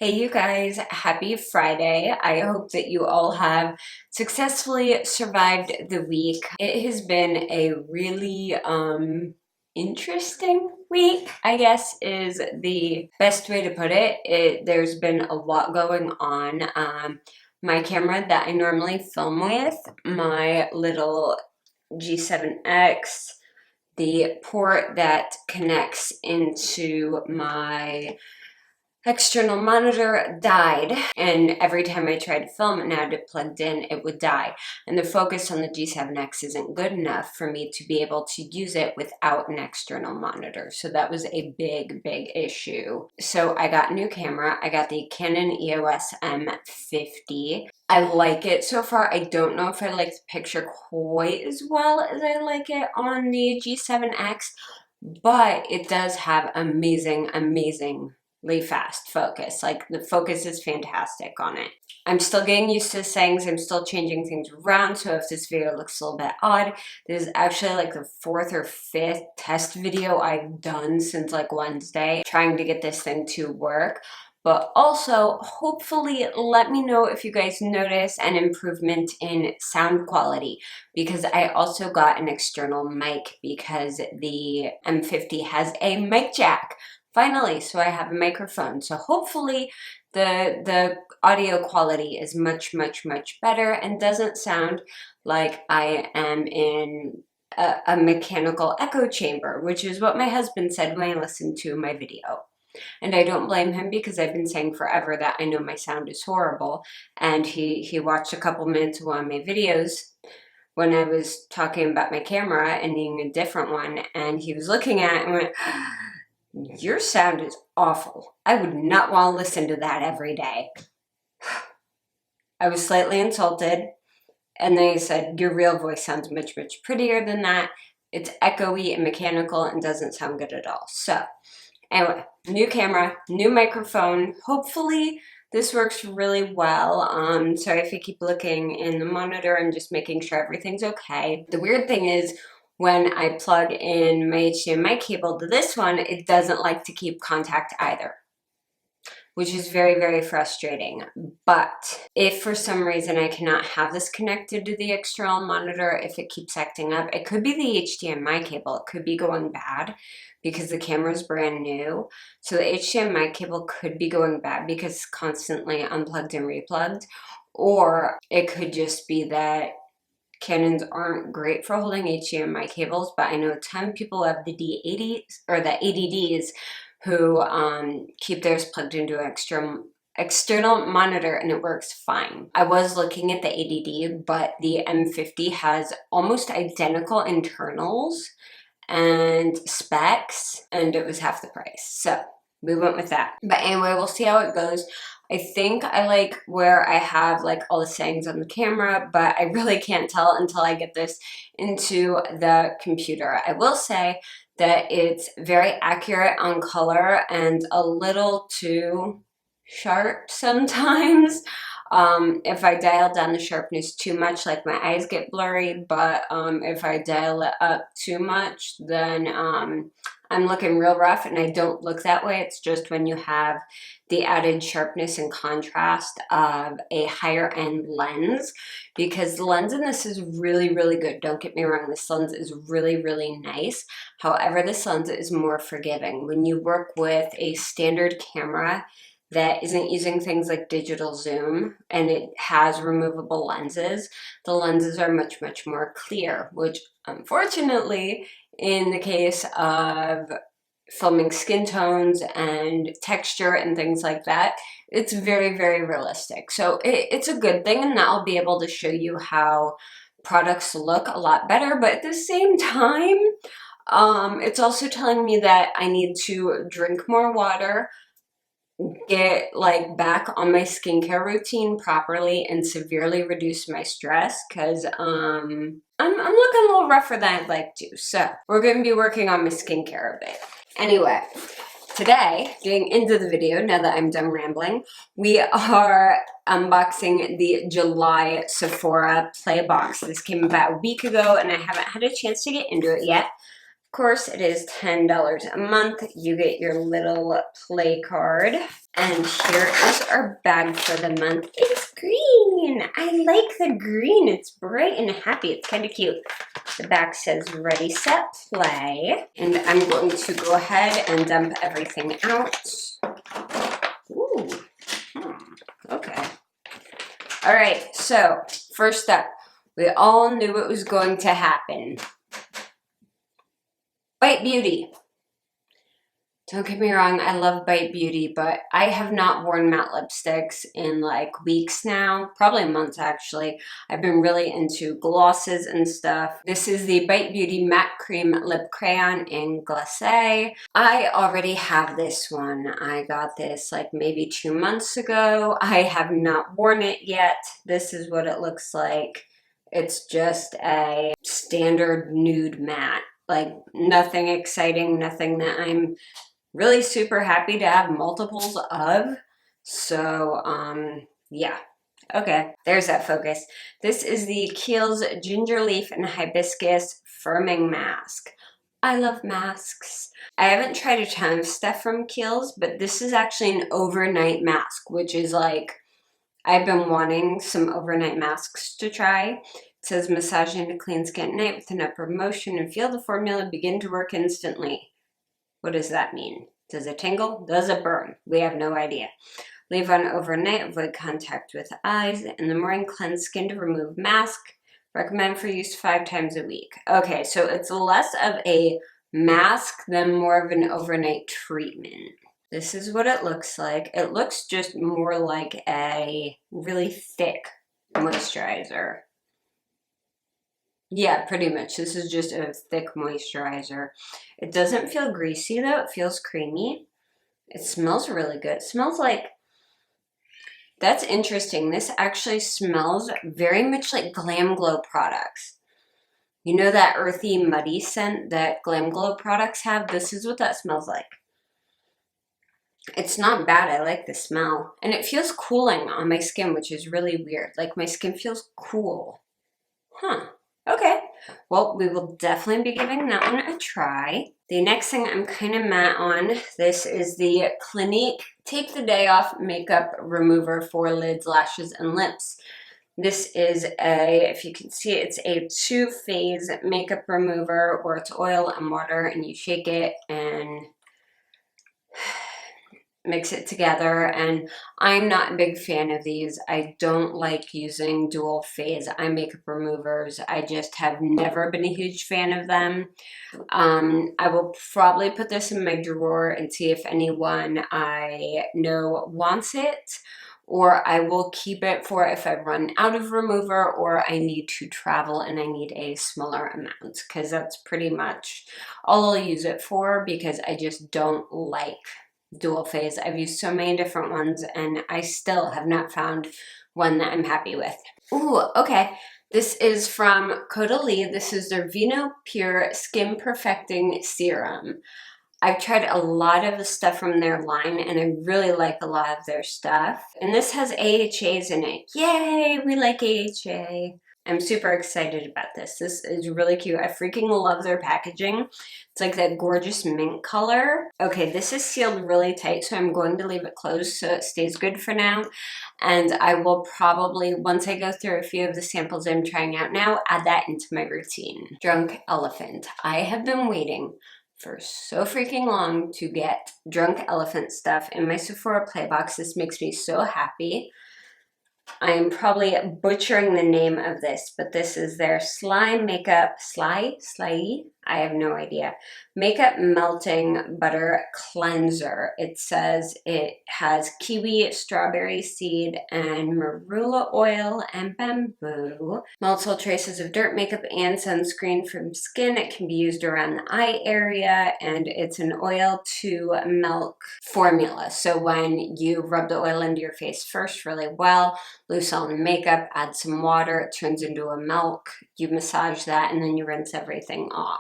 Hey you guys, happy Friday. I hope that you all have successfully survived the week. It has been a really interesting week, I guess is the best way to put it. There's been a lot going on. My camera that I normally film with, my little G7X, the port that connects into my external monitor died, and every time I tried to film and had it plugged in, it would die. And the focus on the G7X isn't good enough for me to be able to use it without an external monitor. So that was a big issue. So I got a new camera. I got the Canon EOS M50. I like it so far. I don't know if I like the picture quite as well as I like it on the G7X, but it does have amazing fast focus. Like, the focus is fantastic on it. I'm still getting used to things. I'm still changing things around, so if this video looks a little bit odd, this is actually like the 4th or 5th test video I've done since like Wednesday, trying to get this thing to work. But also, hopefully, let me know if you guys notice an improvement in sound quality, because I also got an external mic because the M50 has a mic jack. Finally, so I have a microphone. So hopefully the audio quality is much better and doesn't sound like I am in a mechanical echo chamber, which is what my husband said when I listened to my video. And I don't blame him, because I've been saying forever that I know my sound is horrible. And he watched a couple minutes of one of my videos when I was talking about my camera and needing a different one, and he was looking at it and went, "Your sound is awful. I would not want to listen to that every day." I was slightly insulted, and then he said, "Your real voice sounds much prettier than that. It's echoey and mechanical and doesn't sound good at all." So anyway, new camera, new microphone. Hopefully this works really well. Sorry if I keep looking in the monitor and just making sure everything's okay. The weird thing is, when I plug in my HDMI cable to this one, it doesn't like to keep contact either, which is very frustrating. But if for some reason I cannot have this connected to the external monitor, if it keeps acting up, it could be the HDMI cable. It could be going bad because the camera is brand new. So the HDMI cable could be going bad because it's constantly unplugged and replugged. Or it could just be that Canons aren't great for holding HDMI cables, but I know a ton of people have the D80s or the ADDs who keep theirs plugged into an external monitor, and it works fine. I was looking at the ADD, but the M50 has almost identical internals and specs, and it was half the price. So we went with that. But anyway, we'll see how it goes. I think I like where I have like all the settings on the camera, but I really can't tell until I get this into the computer. I will say that it's very accurate on color and a little too sharp sometimes. If I dial down the sharpness too much, like, my eyes get blurry, but if I dial it up too much, then I'm looking real rough, and I don't look that way. It's just when you have the added sharpness and contrast of a higher end lens, because the lens in this is really good. Don't get me wrong, this lens is really nice. However, this lens is more forgiving. When you work with a standard camera that isn't using things like digital zoom and it has removable lenses, the lenses are much more clear, which unfortunately, in the case of filming skin tones and texture and things like that, it's very realistic. So it's a good thing, and I'll be able to show you how products look a lot better. But at the same time, it's also telling me that I need to drink more water, get like back on my skincare routine properly, and severely reduce my stress, because I'm looking a little rougher than I'd like to. So we're going to be working on my skincare a bit. Anyway, today, getting into the video, now that I'm done rambling, we are unboxing the July Sephora Play Box. This came about a week ago, and I haven't had a chance to get into it yet. Of course, it is $10 a month. You get your little play card. And here is our bag for the month. It's green. I like the green. It's bright and happy. It's kind of cute. The back says Ready, Set, Play. And I'm going to go ahead and dump everything out. Ooh. Okay. All right, so first up, we all knew what was going to happen. Bite Beauty. Don't get me wrong, I love Bite Beauty, but I have not worn matte lipsticks in like weeks now, probably months actually. I've been really into glosses and stuff. This is the Bite Beauty Matte Cream Lip Crayon in Glacé. I already have this one. I got this like maybe 2 months ago. I have not worn it yet. This is what it looks like. It's just a standard nude matte. Like nothing exciting, nothing that I'm really super happy to have multiples of. So, yeah. Okay, there's that focus. This is the Kiehl's Ginger Leaf and Hibiscus Firming Mask. I love masks. I haven't tried a ton of stuff from Kiehl's, but this is actually an overnight mask, which is like, I've been wanting some overnight masks to try. It says massage into clean skin at night with an upward motion and feel the formula begin to work instantly. What does that mean? Does it tingle? Does it burn? We have no idea. Leave on overnight, avoid contact with eyes. In the morning, cleanse skin to remove mask. Recommend for use 5 times a week. Okay, so it's less of a mask than more of an overnight treatment. This is what it looks like. It looks just more like a really thick moisturizer. Yeah, pretty much. This is just a thick moisturizer. It doesn't feel greasy though. It feels creamy. It smells really good. It smells like, that's interesting. This actually smells very much like Glam Glow products. You know that earthy, muddy scent that Glam Glow products have? This is what that smells like. It's not bad. I like the smell. And it feels cooling on my skin, which is really weird. Like my skin feels cool. Huh. Okay, well, we will definitely be giving that one a try. The next thing I'm kind of matte on, this is the Clinique Take the Day Off Makeup Remover for Lids, Lashes, and Lips. This is a, if you can see it, it's a 2-phase makeup remover where it's oil and water and you shake it and mix it together, and I'm not a big fan of these. I don't like using dual phase eye makeup removers. I just have never been a huge fan of them. I will probably put this in my drawer and see if anyone I know wants it, or I will keep it for if I run out of remover or I need to travel and I need a smaller amount, because that's pretty much all I'll use it for, because I just don't like dual phase. I've used so many different ones and I still have not found one that I'm happy with. Ooh, okay. This is from Caudalie. This is their Vino Pure Skin Perfecting Serum. I've tried a lot of the stuff from their line and I really like a lot of their stuff. And this has AHAs in it. Yay, we like AHA. I'm super excited about this. This is really cute. I freaking love their packaging. It's like that gorgeous mint color. Okay, this is sealed really tight, so I'm going to leave it closed so it stays good for now. And I will probably, once I go through a few of the samples I'm trying out now, add that into my routine. Drunk Elephant. I have been waiting for so freaking long to get Drunk Elephant stuff in my Sephora Play Box. This makes me so happy. I am probably butchering the name of this, but this is their Slime Makeup, Sly? I have no idea. Makeup Melting Butter Cleanser. It says it has kiwi, strawberry seed, and marula oil and bamboo. Melts all traces of dirt, makeup, and sunscreen from skin. It can be used around the eye area, and it's an oil to milk formula. So when you rub the oil into your face first really well, loose all the makeup, add some water, it turns into a milk, you massage that, and then you rinse everything off.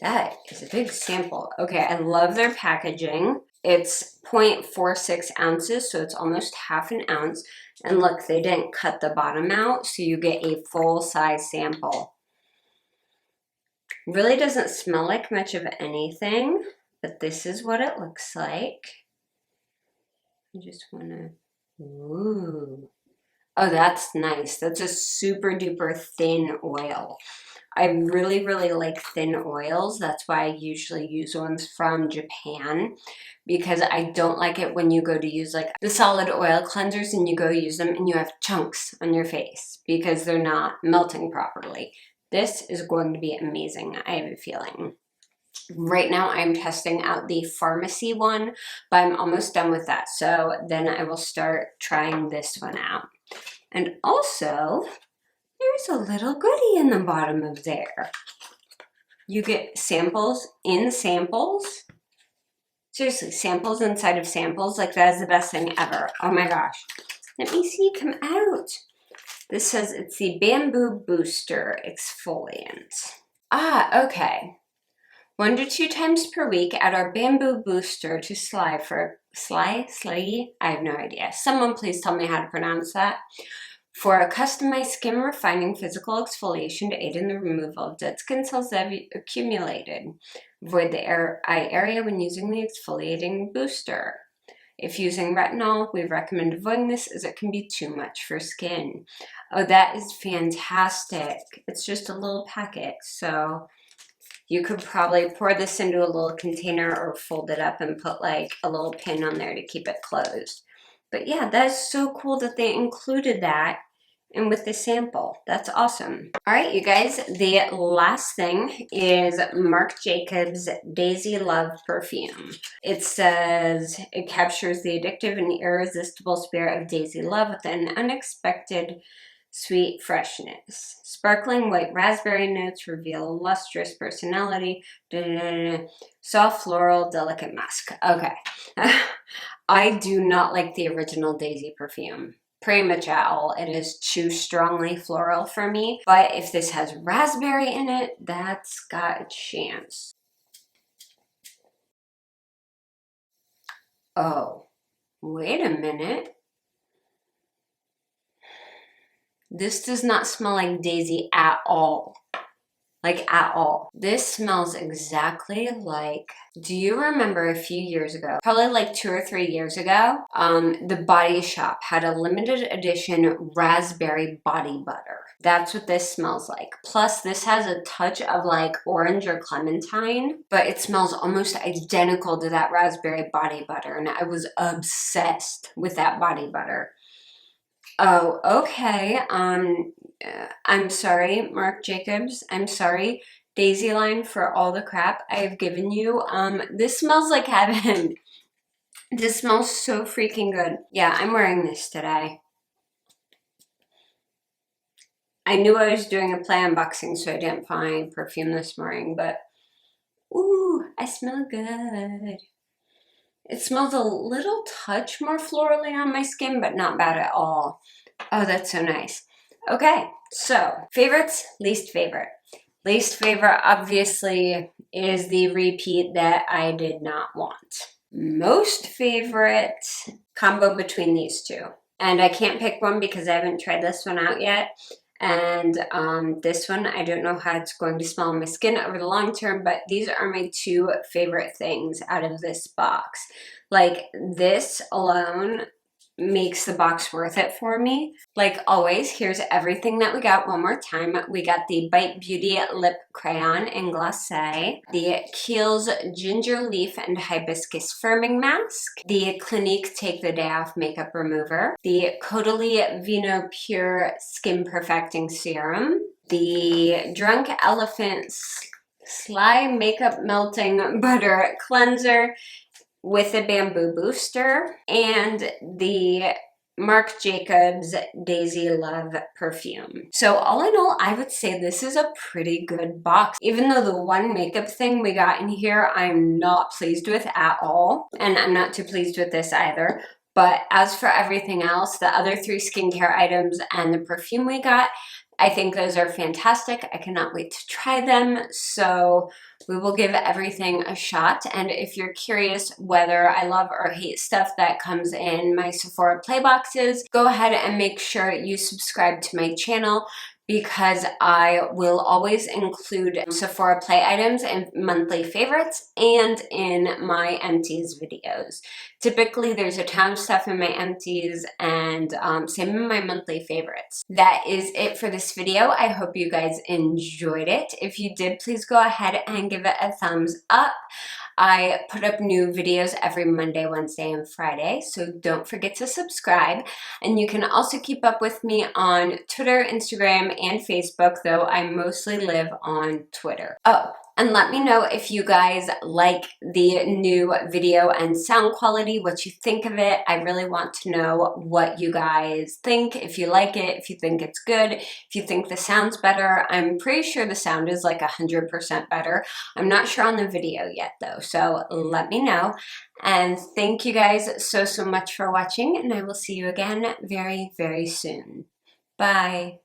That is a big sample. Okay, I love their packaging. It's 0.46 ounces, so it's almost half an ounce. And look, they didn't cut the bottom out, so you get a full-size sample. Really doesn't smell like much of anything, but this is what it looks like. I just want to, ooh. Oh, that's nice. That's a super duper thin oil. I really, really like thin oils. That's why I usually use ones from Japan, because I don't like it when you go to use like the solid oil cleansers and you go use them and you have chunks on your face because they're not melting properly. This is going to be amazing, I have a feeling. Right now I'm testing out the pharmacy one, but I'm almost done with that. So then I will start trying this one out. And also, there's a little goodie in the bottom of there. You get samples in samples. Seriously, samples inside of samples. Like, that is the best thing ever. Oh my gosh. Let me see, come out. This says it's the Bamboo Booster Exfoliant. Ah, okay. 1 to 2 times per week, add our Bamboo Booster to Sly. I have no idea. Someone please tell me how to pronounce that. For a customized skin refining physical exfoliation to aid in the removal of dead skin cells that have accumulated. Avoid the eye area when using the exfoliating booster. If using retinol, we recommend avoiding this as it can be too much for skin. Oh, that is fantastic. It's just a little packet, so you could probably pour this into a little container or fold it up and put like a little pin on there to keep it closed. But yeah, that's so cool that they included that and with the sample. That's awesome. All right, you guys, the last thing is Marc Jacobs Daisy Love Perfume. It says it captures the addictive and irresistible spirit of Daisy Love with an unexpected sweet freshness. Sparkling white raspberry notes reveal a lustrous personality. Soft floral, delicate musk. Okay. I do not like the original Daisy perfume. Pretty much at all. It is too strongly floral for me. But if this has raspberry in it, that's got a chance. Oh, wait a minute. This does not smell like Daisy at all. Like, at all. This smells exactly like, do you remember a few years ago, probably like 2 or 3 years ago, the Body Shop had a limited edition raspberry body butter. That's what this smells like. Plus, this has a touch of like orange or clementine, but it smells almost identical to that raspberry body butter, and I was obsessed with that body butter. Oh, okay. I'm sorry, Marc Jacobs. I'm sorry, Daisy Line, for all the crap I have given you. This smells like heaven. This smells so freaking good. Yeah, I'm wearing this today. I knew I was doing a play unboxing, so I didn't find perfume this morning, but ooh, I smell good. It smells a little touch more florally on my skin, but not bad at all. Oh, that's so nice. Okay, so favorites, least favorite. Least favorite, obviously, is the repeat that I did not want. Most favorite, combo between these two. And I can't pick one because I haven't tried this one out yet. And this one, I don't know how it's going to smell on my skin over the long term, but these are my 2 favorite things out of this box. Like, this alone makes the box worth it for me. Like always, here's everything that we got one more time. We got the Bite Beauty Lip Crayon in Glacé, the Kiehl's Ginger Leaf and Hibiscus Firming Mask, the Clinique Take the Day Off Makeup Remover, the Caudalie Vino Pure Skin Perfecting Serum, the Drunk Elephant Sly Makeup Melting Butter Cleanser, with a bamboo booster, and the Marc Jacobs Daisy Love perfume. So all in all, I would say this is a pretty good box. Even though the one makeup thing we got in here, I'm not pleased with at all. And I'm not too pleased with this either. But as for everything else, the other 3 skincare items and the perfume we got, I think those are fantastic. I cannot wait to try them. So we will give everything a shot. And if you're curious whether I love or hate stuff that comes in my Sephora Play Boxes, go ahead and make sure you subscribe to my channel because I will always include Sephora Play items in monthly favorites and in my empties videos. Typically, there's a ton of stuff in my empties and same in my monthly favorites. That is it for this video. I hope you guys enjoyed it. If you did, please go ahead and give it a thumbs up. I put up new videos every Monday, Wednesday, and Friday, so don't forget to subscribe. And you can also keep up with me on Twitter, Instagram, and Facebook, though I mostly live on Twitter. Oh, and let me know if you guys like the new video and sound quality, what you think of it. I really want to know what you guys think, if you like it, if you think it's good, if you think the sound's better. I'm pretty sure the sound is like 100% better. I'm not sure on the video yet though, so let me know. And thank you guys so much for watching, and I will see you again very, very soon. Bye.